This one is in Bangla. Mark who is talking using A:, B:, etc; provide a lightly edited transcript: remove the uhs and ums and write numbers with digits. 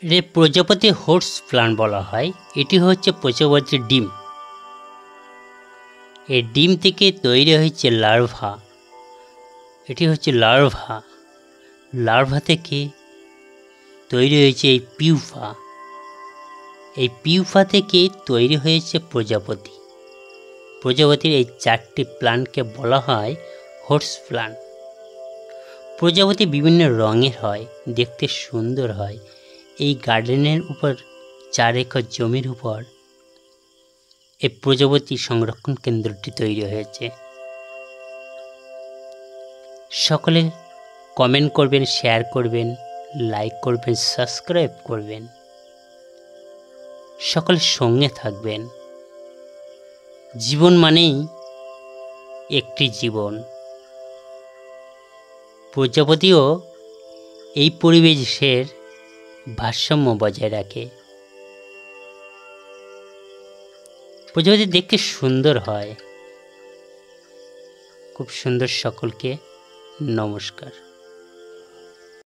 A: এর প্রজাপতি হোর্স প্লান্ট বলা হয়। এটি হচ্ছে প্রজাপতির ডিম। এই ডিম থেকে তৈরি হয়েছে লার্ভা। এটি হচ্ছে লার্ভা। লার্ভা থেকে তৈরি হয়েছে এই পিউপা। এই পিউপা থেকে তৈরি হয়েছে প্রজাপতি। প্রজাপতির এই 4টি প্লান্টকে বলা হয় হোর্স প্লান্ট। প্রজাপতি বিভিন্ন রঙের হয়, দেখতে সুন্দর হয়। এই গার্ডেনের উপর 4 একর জমির উপর এই প্রজাপতি সংরক্ষণ কেন্দ্রটি তৈরি হয়েছে। সকলে কমেন্ট করবেন, শেয়ার করবেন, লাইক করবেন, সাবস্ক্রাইব করবেন। সকলের সঙ্গে থাকবেন। জীবন মানেই একটি জীবন। প্রজাপতিও এই পরিবেশের ভারসাম্য বজায় রাখে। প্রজাপতি দেখতে সুন্দর হয়, খুব সুন্দর। সকলকে নমস্কার।